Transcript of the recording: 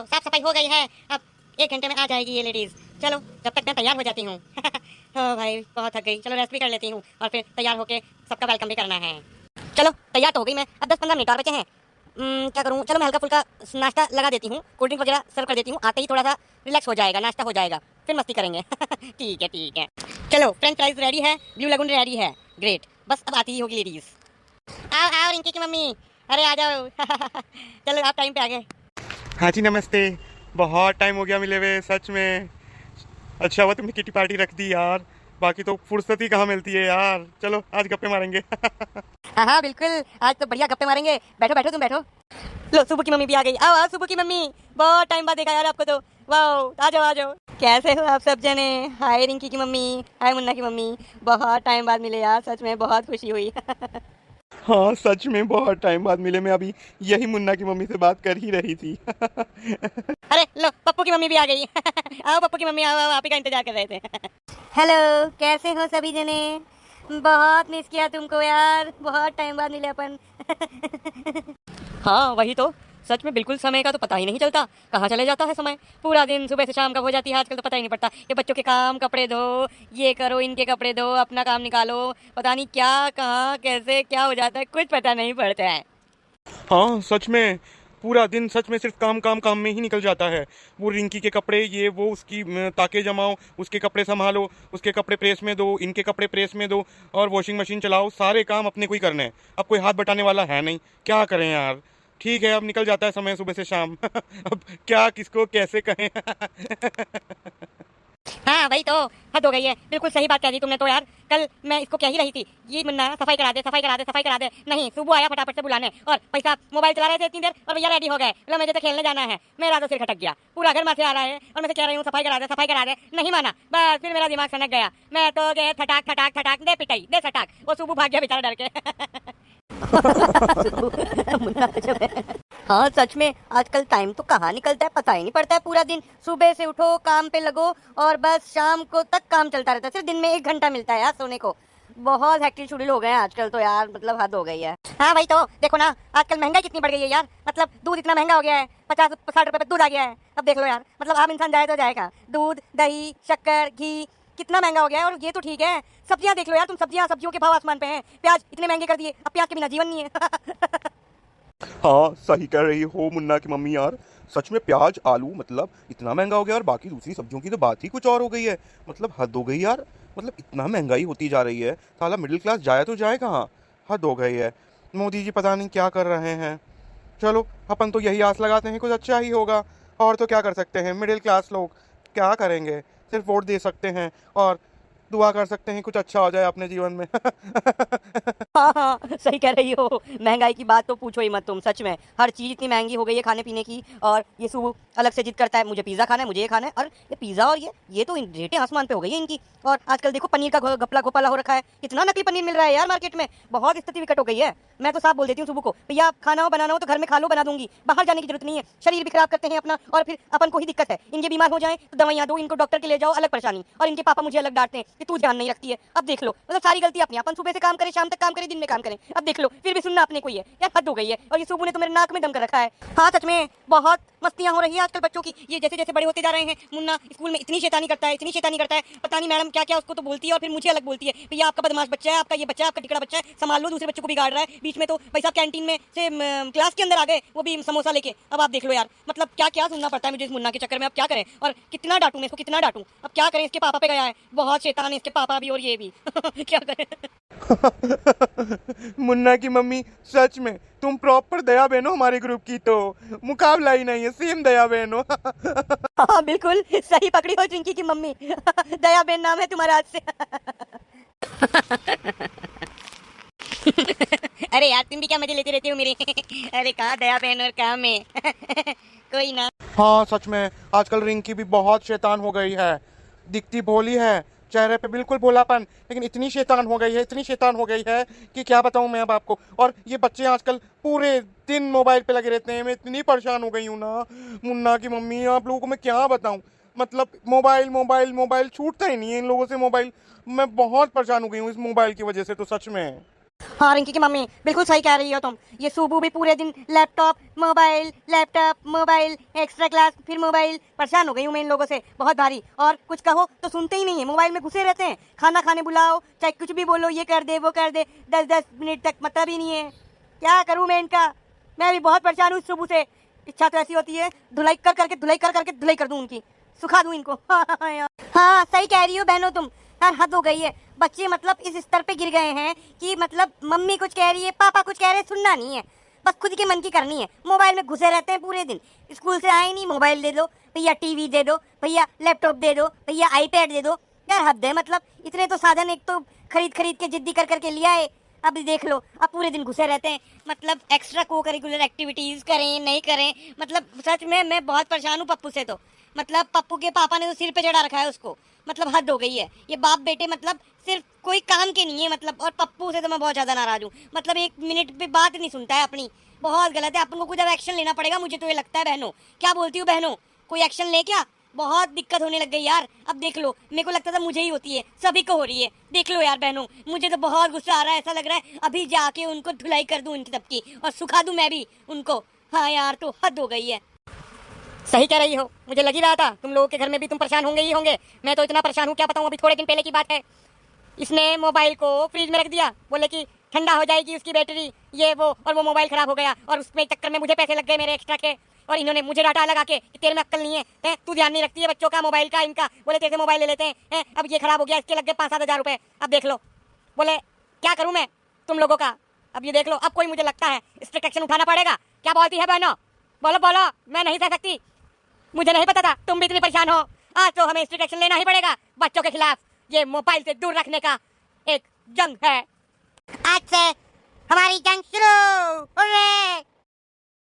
साफ सफाई हो गई है। अब 1 घंटे में आ जाएगी ये लेडीज। चलो जब तक मैं तैयार हो जाती हूँ। हाँ भाई बहुत थक गई, चलो रेस्ट भी कर लेती हूँ और फिर तैयार होके सबका वेलकम भी करना है। चलो तैयार तो हो गई मैं, अब 10-15 मिनट और बचे हैं। क्या करूँ, चलो मैं हल्का फुल्का नाश्ता लगा देती हूँ, कोल्ड ड्रिंक वगैरह सर्व कर देती हूँ। आते ही थोड़ा सा रिलैक्स हो जाएगा, नाश्ता हो जाएगा, फिर मस्ती करेंगे। ठीक है ठीक है। चलो फ्रेंच फ्राइज रेडी है, ब्लू लगून रेडी है, ग्रेट। बस अब आती ही होगी लेडीज। आओ आओ रिंकी की मम्मी, अरे आ जाओ। चलो आप टाइम पे आ गए। हाँ जी नमस्ते। बहुत टाइम हो गया मिले हुए सच में। अच्छा हुआ तुमने किटी पार्टी रख दी यार, बाकी तो फुर्सत ही कहाँ मिलती है यार। चलो आज गप्पे मारेंगे। हाँ हाँ बिल्कुल, आज तो बढ़िया गप्पे मारेंगे। बैठो बैठो तुम बैठो। लो सुबह की मम्मी भी आ गई। आओ आओ सुबह की मम्मी, बहुत टाइम बाद देखा यार आपको तो। वाह आ जाओ आ जाओ। कैसे हो आप सब जने? हाय रिंकी की मम्मी, हाय मुन्ना की मम्मी, बहुत टाइम बाद मिले यार, सच में बहुत खुशी हुई। हाँ सच में बहुत टाइम बाद मिले, मैं अभी यही मुन्ना की मम्मी से बात कर ही रही थी। अरे लो पप्पू की मम्मी भी आ गई। आओ पप्पू की मम्मी आओ, आओ आप ही का इंतजार कर रहे थे। हेलो कैसे हो सभी जने? बहुत मिस किया तुमको यार, बहुत टाइम बाद मिले अपन। हाँ वही तो, सच में बिल्कुल समय का तो पता ही नहीं चलता, कहाँ चले जाता है समय। पूरा दिन सुबह से शाम का हो जाती है आजकल, तो पता ही नहीं पड़ता। ये बच्चों के काम, कपड़े धो, ये करो, इनके कपड़े धो, अपना काम निकालो, पता नहीं क्या कहाँ कैसे क्या हो जाता है, कुछ पता नहीं पड़ता है। हाँ सच में पूरा दिन सच में सिर्फ काम काम काम में ही निकल जाता है। वो रिंकी के कपड़े, ये वो, उसकी ताके जमाओ, उसके कपड़े संभालो, उसके कपड़े प्रेस में दो, इनके कपड़े प्रेस में दो, और वॉशिंग मशीन चलाओ। सारे काम अपने को ही करने हैं, अब कोई हाथ बटाने वाला है नहीं। क्या करें यार। ठीक है अब निकल जाता है समय सुबह से शाम। अब क्या किसको कैसे कहें। हाँ वही तो, हद हो गई है, बिल्कुल सही बात कह दी तुमने तो यार। कल मैं इसको कह ही रही थी, ये मुन्ना सफाई करा दे सफाई करा दे सफाई करा दे, नहीं सुबह आया फटाफट से बुलाने, और पैसा मोबाइल चला रहे थे इतनी देर और भैया रेडी हो गए, बोला मुझे तो खेलने जाना है। मेरा तो सिर खटक गया, पूरा घर माथे आ रहा है और मैं कह रही हूँ सफाई करा दे, नहीं माना। बस फिर मेरा दिमाग सनक गया, मैं तो गए ठटाक ठटाक ठटाक दे पिटाई दे सटाक, वो सुबह भाग गया बेचारा डर के। हाँ सच में आजकल टाइम तो कहाँ निकलता है पता ही नहीं पड़ता है। पूरा दिन सुबह से उठो काम पे लगो और बस शाम को तक काम चलता रहता है। सिर्फ दिन में 1 घंटा मिलता है यार सोने को। बहुत हेक्टिक शेड्यूल हो गए हैं आजकल तो यार, मतलब हद हो गई है। हाँ भाई तो देखो ना, आजकल महंगाई कितनी बढ़ गई है यार, मतलब दूध इतना महंगा हो गया है, 50-60 रुपए पे दूध आ गया है। अब देख लो यार, मतलब आम इंसान जाए तो जाएगा, दूध दही शक्कर घी कितना महंगा हो गया है। और ये तो ठीक है, सब्जियां देख लो यार तुम, सब्जियों के भाव आसमान पे हैं। प्याज इतने महंगे कर दिए, अब प्याज के बिना जीवन नहीं है। हाँ सही कह रही हो मुन्ना की मम्मी यार। सच में प्याज आलू मतलब इतना महंगा हो गया, और बाकी दूसरी सब्जियों की तो बात ही कुछ और हो गई है। मतलब हद हो गई यार, मतलब इतना महंगाई होती जा रही है, साला मिडिल क्लास जाए तो जाए कहाँ। हद हो गई है। मोदी जी पता नहीं क्या कर रहे हैं। चलो अपन तो यही आस लगाते हैं कुछ अच्छा ही होगा, और तो क्या कर सकते हैं। मिडिल क्लास लोग क्या करेंगे, सिर्फ वोट दे सकते हैं और दुआ कर सकते हैं कुछ अच्छा हो जाए अपने जीवन में। हाँ हाँ सही कह रही हो, महंगाई की बात तो पूछो ही मत तुम। सच में हर चीज इतनी महंगी हो गई है खाने पीने की, और ये सुबह अलग से जिद करता है मुझे पिज्जा खाना है, मुझे ये खाना है। और ये पिज्जा और ये तो रेटें आसमान पे हो गई है इनकी। और आजकल देखो पनीर का घपला घोपाला हो रखा है, कितना नकली पनीर मिल रहा है यार मार्केट में, बहुत स्थिति विकट हो गई है। मैं तो साफ बोल देती हूँ सुबह को, भैया आप खाना हो बनाना हो तो घर में खा लो, बना दूंगी, बाहर जाने की जरूरत नहीं है। शरीर भी खराब करते हैं अपना, और फिर अपन को ही दिक्कत है। इनके बीमार हो जाए तो दवाइयाँ दो, इनको डॉक्टर के ले जाओ, अलग परेशानी। और इनके पापा मुझे अलग डांटते हैं कि तू ध्यान नहीं रखती है। अब देख लो, मतलब सारी गलती अपनी, अपन सुबह से काम करें शाम तक काम करें दिन में काम करें, अब देख लो फिर भी सुनना अपने को ही है यार, हद हो गई है। और ये सुबह ने तो मेरे नाक में दम कर रखा है। हाँ सच में बहुत मस्तियां हो रही है आजकल बच्चों की। ये जैसे जैसे बड़े होते जा रहे हैं, मुन्ना स्कूल में इतनी शैतानी करता है, इतनी शैतानी करता है, पता नहीं मैडम क्या क्या उसको तो बोलती है, और फिर मुझे अलग बोलती है, भैया आपका बदमाश बच्चा है, आपका ये बच्चा, आपका टिकड़ा बच्चा है, संभाल लो, दूसरे बच्चों को बिगाड़ रहा है। बीच में तो भाई साहब कैंटीन में से क्लास के अंदर आ गए, वो भी समोसा लेके। अब आप देख लो यार, मतलब क्या क्या सुनना पड़ता है मुझे इस मुन्ना के चक्कर में। अब क्या करें, और कितना डांटूं मैं इसको, कितना डांटूं। अब क्या करें, इसके पापा पे गया है, बहुत शैतान है इसके पापा भी और ये भी। क्या करें। मुन्ना की मम्मी सच में तुम प्रॉपर दया बहन हो हमारे ग्रुप की, तो मुकाबला ही नहीं है, सेम दया बहन हो। हाँ बिल्कुल सही पकड़ी हो चिंकी की मम्मी। दया बेन नाम है तुम्हारा आज से। अरे यार तुम भी क्या मजे लेते रहते हो मेरे। अरे कहाँ दया बहन और कहाँ मैं। कोई ना। हाँ सच में आजकल रिंकी भी बहुत शैतान हो गई है। दिखती भोली है, चेहरे पे बिल्कुल भोलापन, लेकिन इतनी शैतान हो गई है, इतनी शैतान हो गई है कि क्या बताऊं मैं अब आपको। और ये बच्चे आजकल पूरे दिन मोबाइल पे लगे रहते हैं, मैं इतनी परेशान हो गई हूँ ना मुन्ना की मम्मी, आप लोगों को मैं क्या बताऊं। मतलब मोबाइल मोबाइल मोबाइल छूटता ही नहीं है इन लोगों से मोबाइल। मैं बहुत परेशान हो गई हूँ इस मोबाइल की वजह से तो सच में। हाँ रिंकी की मम्मी बिल्कुल सही कह रही हो तुम। ये सुबह भी पूरे दिन लैपटॉप मोबाइल एक्स्ट्रा क्लास फिर मोबाइल, परेशान हो गई हूँ मैं इन लोगों से बहुत भारी। और कुछ कहो तो सुनते ही नहीं है, मोबाइल में घुसे रहते हैं। खाना खाने बुलाओ चाहे कुछ भी बोलो, ये कर दे वो कर दे, 10-10 मिनट तक मतलब ही नहीं है। क्या करूँ मैं इनका, मैं भी बहुत परेशान हूँ सुबह से। इच्छा तो ऐसी होती है धुलाई कर करके धुलाई कर दूं उनकी, सुखा दूं इनको। हाँ सही कह रही हो बहनों तुम, यार हद हो गई है। बच्चे मतलब इस स्तर पे गिर गए हैं कि मतलब मम्मी कुछ कह रही है पापा कुछ कह रहे हैं, सुनना नहीं है, बस खुद के मन की करनी है। मोबाइल में घुसे रहते हैं पूरे दिन, स्कूल से आए नहीं मोबाइल दे दो भैया, टीवी दे दो भैया, लैपटॉप दे दो भैया, आईपैड दे दो। यार हद है, मतलब इतने तो साधन एक तो खरीद खरीद के जिद्दी कर करके लिया है, अब देख लो अब पूरे दिन घुसे रहते हैं। मतलब एक्स्ट्रा को करिकुलर एक्टिविटीज करें नहीं करें, मतलब सच में मैं बहुत परेशान हूँ पप्पू से। तो मतलब पप्पू के पापा ने तो सिर पे चढ़ा रखा है उसको, मतलब हद हो गई है। ये बाप बेटे मतलब सिर्फ कोई काम के नहीं है मतलब। और पप्पू से तो मैं बहुत ज्यादा नाराज हूँ, मतलब 1 मिनट पे बात नहीं सुनता है अपनी, बहुत गलत है। अपन को कुछ अब एक्शन लेना पड़ेगा, मुझे तो ये लगता है बहनों। क्या बोलती हूँ बहनों, कोई एक्शन ले क्या? बहुत दिक्कत होने लग गई यार। अब देख लो, मेरे को लगता था मुझे ही होती है, सभी को हो रही है। देख लो यार बहनों, मुझे तो बहुत गुस्सा आ रहा है, ऐसा लग रहा है अभी जाके उनको धुलाई कर दूं इनकी सबकी और सुखा दूं मैं भी उनको। हाँ यार तो हद हो गई है। सही कह रही हो, मुझे लग ही रहा था तुम लोगों के घर में भी तुम परेशान होंगे ही होंगे। मैं तो इतना परेशान हूँ क्या बताऊँ। अभी थोड़े दिन पहले की बात है, इसने मोबाइल को फ्रिज में रख दिया, बोले कि ठंडा हो जाएगी उसकी बैटरी, ये वो, और वो मोबाइल खराब हो गया। और उसमें चक्कर में मुझे पैसे लग गए मेरे एक्स्ट्रा के, और इन्होंने मुझे डांटा लगा के कि तेरे में अक्ल नहीं है, तू ध्यान नहीं रखती है बच्चों का मोबाइल का इनका। बोले तेरे से मोबाइल ले लेते हैं, अब ये खराब हो गया, इसके लग गए 5-7 हज़ार रुपए। अब देख लो, बोले क्या करूँ मैं तुम लोगों का। अब ये देख लो, अब कोई मुझे लगता है स्ट्रिक्ट एक्शन उठाना पड़ेगा। क्या बोलती है बहनों, बोलो बोलो, मैं नहीं सह सकती। मुझे नहीं पता था तुम भी इतनी परेशान हो। आज तो हमें स्ट्रिक्ट एक्शन लेना ही पड़ेगा बच्चों के खिलाफ। ये मोबाइल से दूर रखने का एक जंग है। आज से हमारी जंग शुरू।